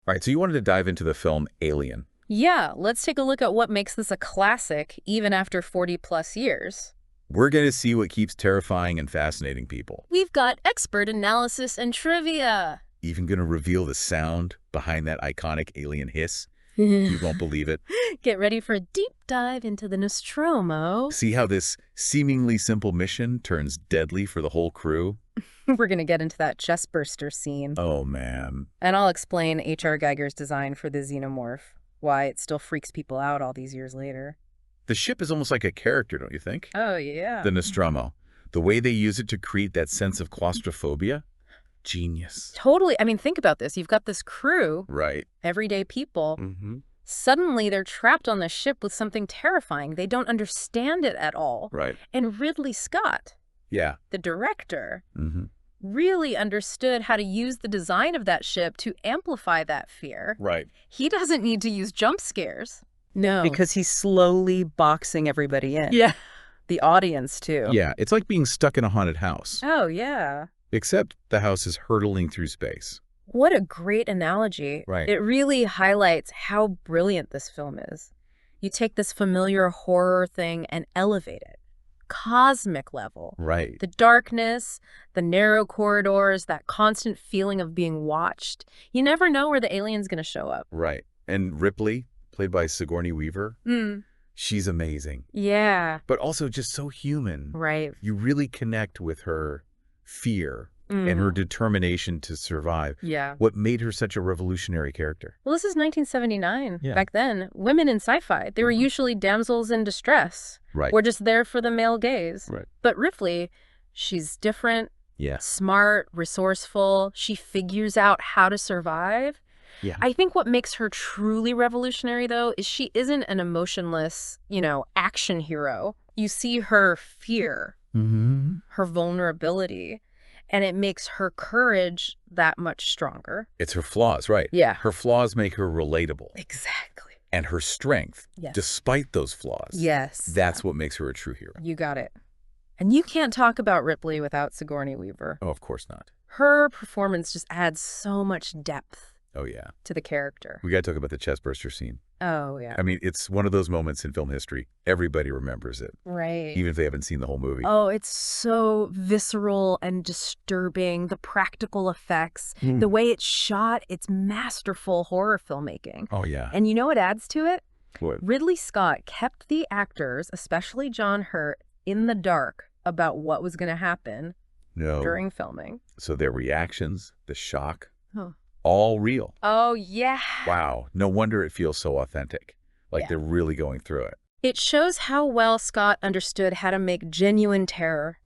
All right, so you wanted to dive into the film Alien. Yeah, let's take a look at what makes this a classic even after 40 plus years. We're going to see what keeps terrifying and fascinating people. We've got expert analysis and trivia. Even going to reveal the sound behind that iconic alien hiss. You won't believe it. Get ready for a deep dive into the Nostromo. See how this seemingly simple mission turns deadly for the whole crew? We're going to get into that chestburster scene. Oh, man. And I'll explain H.R. Geiger's design for the xenomorph, why it still freaks people out all these years later. The ship is almost like a character, don't you think? Oh, yeah. The Nostromo. The way they use it to create that sense of claustrophobia? Genius. Totally. I mean, think about this. You've got this crew, Right. everyday people. Mm-hmm. Suddenly, they're trapped on the ship with something terrifying. They don't understand it at all. Right. And Ridley Scott, Yeah. the director, Mm-hmm. really understood how to use the design of that ship to amplify that fear. Right. He doesn't need to use jump scares. No. Because he's slowly boxing everybody in. Yeah. The audience, too. Yeah, it's like being stuck in a haunted house. Oh, yeah. Except the house is hurtling through space. What a great analogy. Right. It really highlights how brilliant this film is. You take this familiar horror thing and elevate it. Cosmic level. Right. The darkness, the narrow corridors, that constant feeling of being watched. You never know where the alien's going to show up. Right. And Ripley, played by Sigourney Weaver, Mm. she's amazing. Yeah. But also just so human. Right. You really connect with her fear and her determination to survive. Yeah. What made her such a revolutionary character? Well, this is 1979. Yeah. Back then, women in sci-fi, they were usually damsels in distress. Right. Or just there for the male gaze. Right. But Ripley, she's different, Yes. smart, resourceful. She figures out how to survive. Yeah. I think what makes her truly revolutionary, though, is she isn't an emotionless, action hero. You see her fear, Mm-hmm. her vulnerability, and it makes her courage that much stronger. It's her flaws, right? Yeah. Her flaws make her relatable. Exactly. And her strength, Yes. despite those flaws. Yes. That's what makes her a true hero. You got it. And you can't talk about Ripley without Sigourney Weaver. Oh, of course not. Her performance just adds so much depth Oh, yeah. to the character. We got to talk about the chestburster scene. Oh, yeah. I mean, it's one of those moments in film history. Everybody remembers it, Right. even if they haven't seen the whole movie. Oh, it's so visceral and disturbing. The practical effects, the way it's shot, it's masterful horror filmmaking. Oh, yeah. And you know what adds to it? What? Ridley Scott kept the actors, especially John Hurt, in the dark about what was going to happen No. during filming. So their reactions, the shock, Oh. all real. Oh, yeah. Wow. No wonder it feels so authentic. Like Yeah. they're really going through it. It shows how well Scott understood how to make genuine terror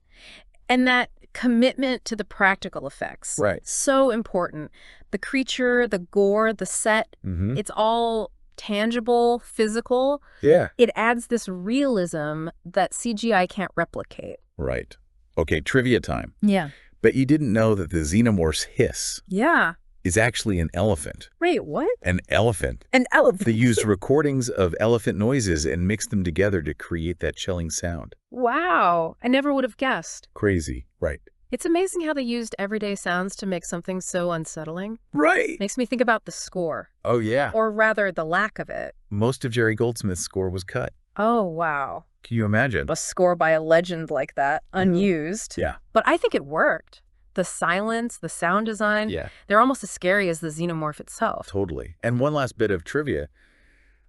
and that commitment to the practical effects. Right. So important. The creature, the gore, the set, Mm-hmm. it's all tangible, physical. Yeah. It adds this realism that CGI can't replicate. Right. Okay, trivia time. Yeah. Bet you didn't know that the xenomorph's hiss Yeah. is actually an elephant. Wait, what? An elephant. An elephant. They used recordings of elephant noises and mixed them together to create that chilling sound. Wow. I never would have guessed. Crazy. Right. It's amazing how they used everyday sounds to make something so unsettling. Right. Makes me think about the score, Oh, yeah. or rather the lack of it. Most of Jerry Goldsmith's score was cut. Oh, wow. Can you imagine? A score by a legend like that, unused. Yeah. But I think it worked. The silence, the sound design, Yeah, they're almost as scary as the xenomorph itself. totally. And one last bit of trivia.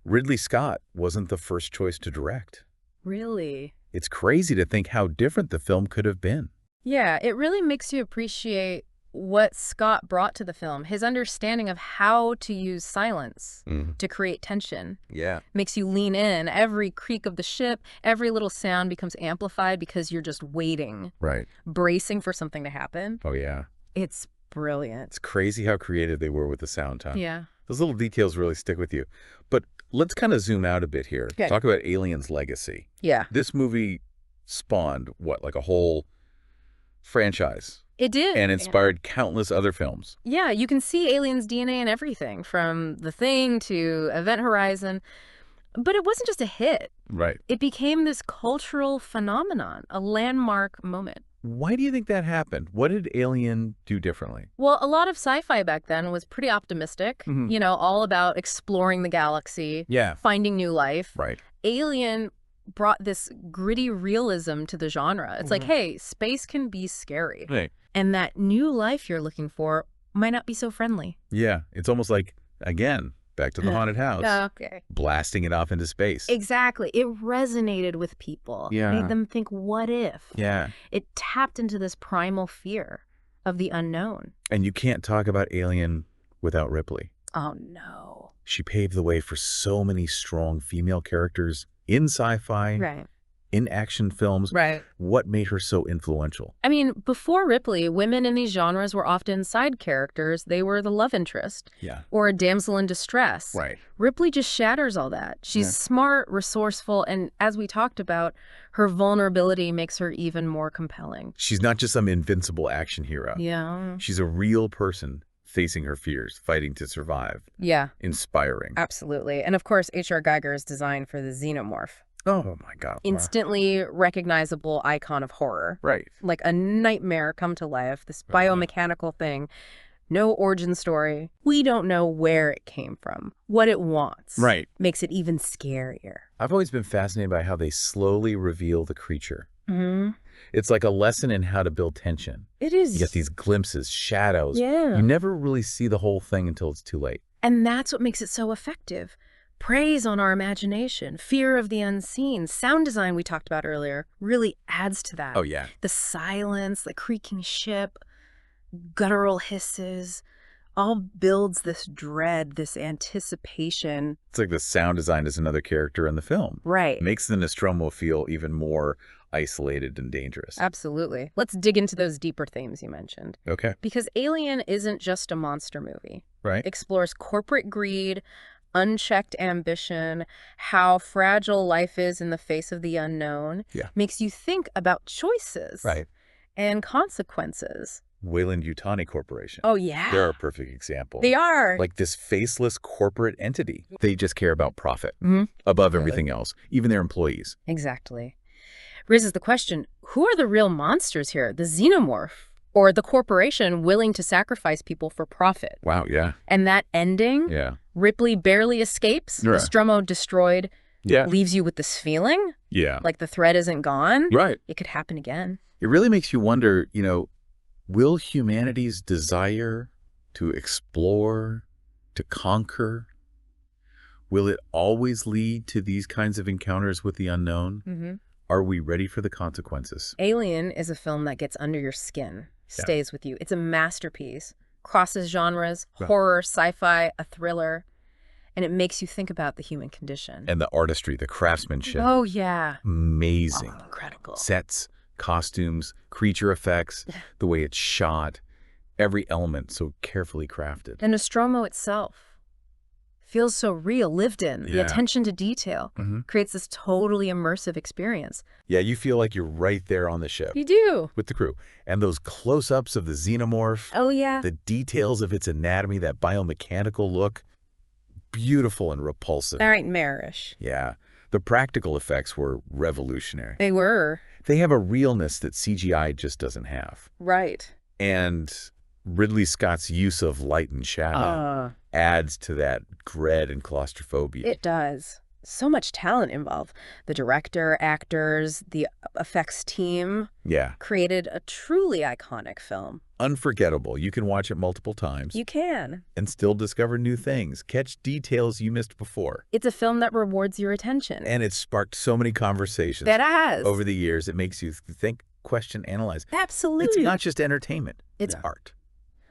Ridley Scott wasn't the first choice to direct. Really? It's crazy to think how different the film could have been. Yeah, it really makes you appreciate what Scott brought to the film. His understanding of how to use silence to create tension Yeah. makes you lean in. Every creak of the ship, every little sound becomes amplified because you're just waiting, Right. bracing for something to happen. Oh, yeah. It's brilliant. It's crazy how creative they were with the sound, huh? Yeah. Those little details really stick with you. But let's kind of zoom out a bit here. Okay. Talk about Alien's legacy. Yeah. This movie spawned, what, like a whole franchise It did. and inspired countless other films. Yeah, you can see Alien's DNA in everything, from The Thing to Event Horizon. But it wasn't just a hit. Right. It became this cultural phenomenon, a landmark moment. Why do you think that happened? What did Alien do differently? Well, a lot of sci-fi back then was pretty optimistic, you know, all about exploring the galaxy, Yeah. finding new life. Right. Alien brought this gritty realism to the genre. It's like, hey, space can be scary. Right. And that new life you're looking for might not be so friendly. Yeah. It's almost like, again, back to the haunted house. Okay. Blasting it off into space. Exactly. It resonated with people. Yeah. Made them think, what if? Yeah. It tapped into this primal fear of the unknown. And you can't talk about Alien without Ripley. Oh, no. She paved the way for so many strong female characters in sci-fi, Right. in action films. Right. What made her so influential? I mean, before Ripley, women in these genres were often side characters. They were the love interest Yeah. or a damsel in distress. Right. Ripley just shatters all that. She's smart, resourceful, and as we talked about, her vulnerability makes her even more compelling. She's not just some invincible action hero. Yeah. She's a real person facing her fears, fighting to survive. Yeah, Inspiring. absolutely. And of course, H.R. Giger's design for the xenomorph. Oh my God. Instantly recognizable icon of horror. Right. Like a nightmare come to life, this biomechanical thing. No origin story. We don't know where it came from, what it wants. Right. Makes it even scarier. I've always been fascinated by how they slowly reveal the creature. Mm-hmm. It's like a lesson in how to build tension. It is. You get these glimpses, shadows. Yeah. You never really see the whole thing until it's too late. And that's what makes it so effective. Preys on our imagination, fear of the unseen. Sound design we talked about earlier really adds to that. Oh, yeah. The silence, the creaking ship, guttural hisses, all builds this dread, this anticipation. It's like the sound design is another character in the film. Right. It makes the Nostromo feel even more isolated and dangerous. Absolutely. Let's dig into those deeper themes you mentioned. Okay. Because Alien isn't just a monster movie. Right. It explores corporate greed, unchecked ambition, how fragile life is in the face of the unknown. Yeah. Makes you think about choices. Right. And consequences. Weyland-Yutani Corporation. Oh, yeah. They're a perfect example. They are. Like this faceless corporate entity. They just care about profit Mhm. above everything else, even their employees. Exactly. Raises the question, who are the real monsters here? The xenomorph or the corporation willing to sacrifice people for profit? Wow, yeah. And that ending, Yeah. Ripley barely escapes, Yeah. Nostromo destroyed, Yeah. leaves you with this feeling Yeah. like the threat isn't gone. Right. It could happen again. It really makes you wonder, will humanity's desire to explore, to conquer, will it always lead to these kinds of encounters with the unknown? Mm-hmm. Are we ready for the consequences? Alien is a film that gets under your skin, stays with you. It's a masterpiece, crosses genres, Right. horror, sci-fi, a thriller, and it makes you think about the human condition. And the artistry, the craftsmanship. Oh, yeah. Amazing. Oh, incredible. Sets, costumes, creature effects, the way it's shot, every element so carefully crafted. And Nostromo itself feels so real, lived in. The Yeah. attention to detail creates this totally immersive experience. Yeah, you feel like you're right there on the ship You do. with the crew. And those close-ups of the xenomorph, Oh, yeah. the details of its anatomy, that biomechanical look, beautiful and repulsive. Nightmarish. Yeah, the practical effects were revolutionary. They were. They have a realness that CGI just doesn't have. Right. And Ridley Scott's use of light and shadow adds to that dread and claustrophobia. It does. So much talent involved. The director, actors, the effects team Yeah, created a truly iconic film. unforgettable. You can watch it multiple times You can. and still discover new things, catch details you missed before. It's a film that rewards your attention. And it sparked so many conversations That has. over the years. It makes you think, question, analyze. Absolutely. It's not just entertainment. It's art.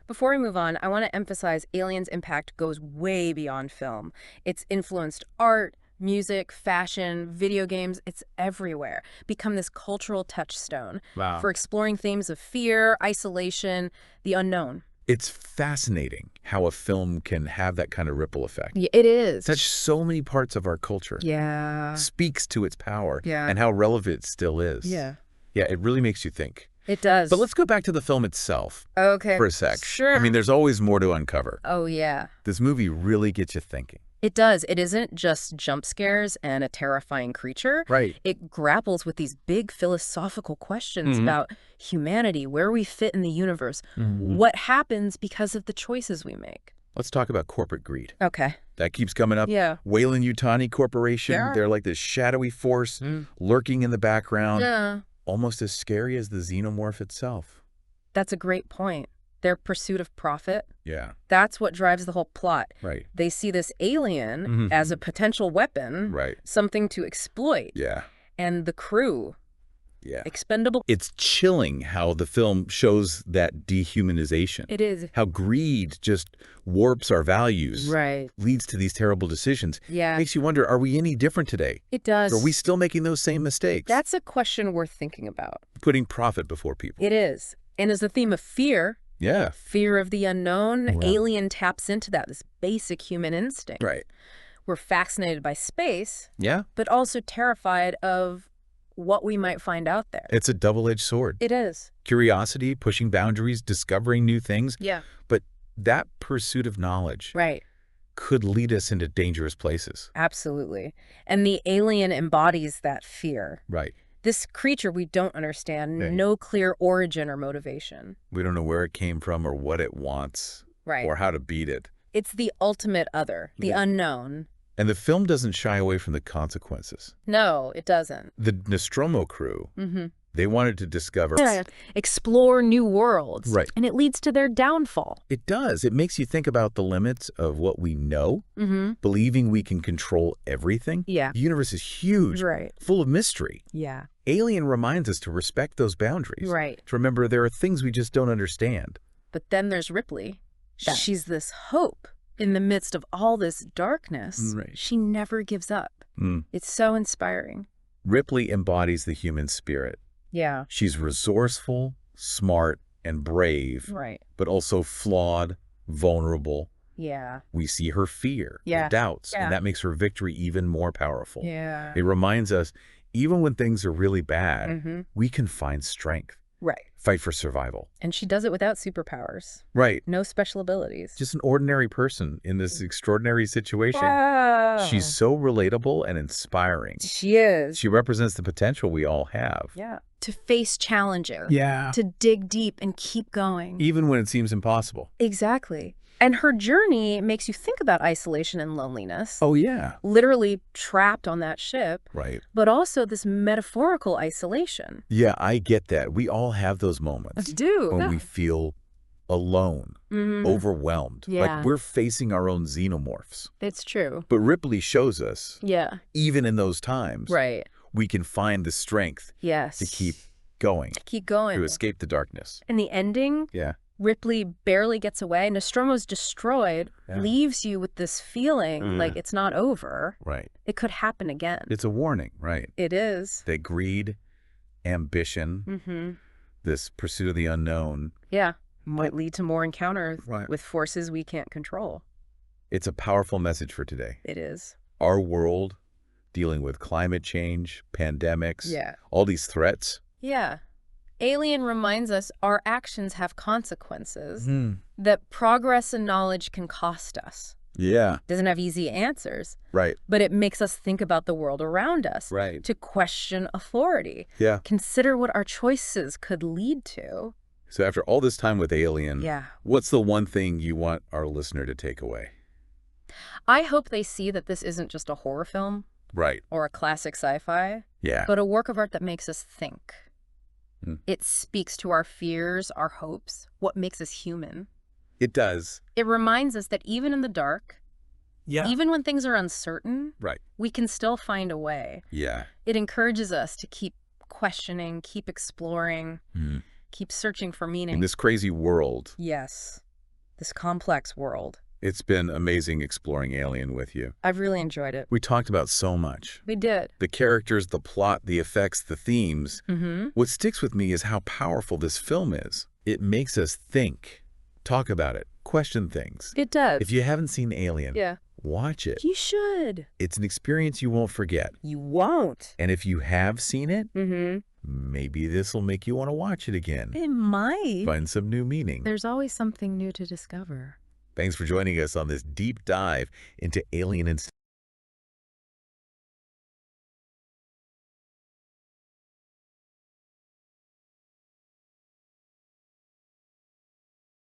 Before we move on, I want to emphasize Alien's impact goes way beyond film. It's influenced art, music, fashion, video games. It's everywhere. Become this cultural touchstone for exploring themes of fear, isolation, the unknown. It's fascinating how a film can have that kind of ripple effect. Yeah, it is. Touch so many parts of our culture. Yeah. Speaks to its power Yeah. and how relevant it still is. Yeah. Yeah, it really makes you think. It does. But let's go back to the film itself Okay. for a sec. Sure. I mean, there's always more to uncover. Oh, yeah. This movie really gets you thinking. It does. It isn't just jump scares and a terrifying creature. Right. It grapples with these big philosophical questions about humanity, where we fit in the universe, what happens because of the choices we make. Let's talk about corporate greed. Okay. That keeps coming up. Yeah. Weyland-Yutani Corporation, Yeah. they're like this shadowy force lurking in the background, Yeah. almost as scary as the xenomorph itself. That's a great point. Their pursuit of profit, Yeah. that's what drives the whole plot. Right. They see this alien as a potential weapon, Right. something to exploit. Yeah. And the crew, Yeah. expendable. It's chilling how the film shows that dehumanization. It is. How greed just warps our values. Right. Leads to these terrible decisions. Yeah. Makes you wonder, are we any different today? It does. Are we still making those same mistakes? That's a question worth thinking about. Putting profit before people. It is. And as the theme of fear, Yeah. fear of the unknown, Wow. Alien taps into that, this basic human instinct. Right. We're fascinated by space, Yeah. but also terrified of what we might find out there. It's a double-edged sword. It is. Curiosity, pushing boundaries, discovering new things. Yeah. But that pursuit of knowledge Right. could lead us into dangerous places. Absolutely. And the alien embodies that fear. Right. This creature we don't understand, Right. no clear origin or motivation. We don't know where it came from or what it wants Right. or how to beat it. It's the ultimate other, the Yeah. unknown. And the film doesn't shy away from the consequences. No, it doesn't. The Nostromo crew, they wanted to discover. Explore new worlds. Right. And it leads to their downfall. It does. It makes you think about the limits of what we know, believing we can control everything. Yeah. The universe is huge, Right. full of mystery. Yeah. Alien reminds us to respect those boundaries. Right. To remember there are things we just don't understand. But then there's Ripley. She's this hope in the midst of all this darkness. Right. She never gives up. It's so inspiring. Ripley embodies the human spirit. Yeah. She's resourceful, smart, and brave, Right. but also flawed, vulnerable. Yeah. We see her fear, Yeah. her doubts, Yeah. and that makes her victory even more powerful. Yeah. It reminds us, even when things are really bad, we can find strength, Right. fight for survival. And she does it without superpowers. Right. No special abilities. Just an ordinary person in this extraordinary situation. Wow. She's so relatable and inspiring. She is. She represents the potential we all have. Yeah. To face challenges. Yeah. To dig deep and keep going. Even when it seems impossible. Exactly. And her journey makes you think about isolation and loneliness. Oh, yeah. Literally trapped on that ship. Right. But also this metaphorical isolation. Yeah, I get that. We all have those moments Do. when we feel alone, overwhelmed. Yeah. Like we're facing our own xenomorphs. It's true. But Ripley shows us, Yeah. even in those times, Right. we can find the strength Yes. to keep going, Keep going. to escape the darkness. And the ending, Yeah. Ripley barely gets away. Nostromo's destroyed, Yeah. leaves you with this feeling like it's not over. Right. It could happen again. It's a warning, right? It is. That greed, ambition, this pursuit of the unknown, Yeah. Might lead to more encounters Right. with forces we can't control. it's a powerful message for today. It is. Our world dealing with climate change, pandemics, Yeah. all these threats. Yeah. Alien reminds us our actions have consequences, that progress and knowledge can cost us. Yeah, Doesn't have easy answers, right, but it makes us think about the world around us, right. to question authority, Yeah. consider what our choices could lead to. So after all this time with Alien, Yeah. what's the one thing you want our listener to take away? I hope they see that this isn't just a horror film Right. or a classic sci-fi, Yeah. but a work of art that makes us think. Mm. It speaks to our fears, our hopes, what makes us human. It does. It reminds us that even in the dark, Yeah. even when things are uncertain, Right. we can still find a way. Yeah. It encourages us to keep questioning, keep exploring, keep searching for meaning. In this crazy world, Yes, this complex world. it's been amazing exploring Alien with you. I've really enjoyed it. We talked about so much. We did. The characters, the plot, the effects, the themes. Mm-hmm. What sticks with me is how powerful this film is. It makes us think, talk about it, question things. It does. If you haven't seen Alien, Yeah. watch it. You should. It's an experience you won't forget. You won't. And if you have seen it, Mm-hmm. maybe this will make you want to watch it again. It might. Find some new meaning. There's always something new to discover. Thanks for joining us on this deep dive into alien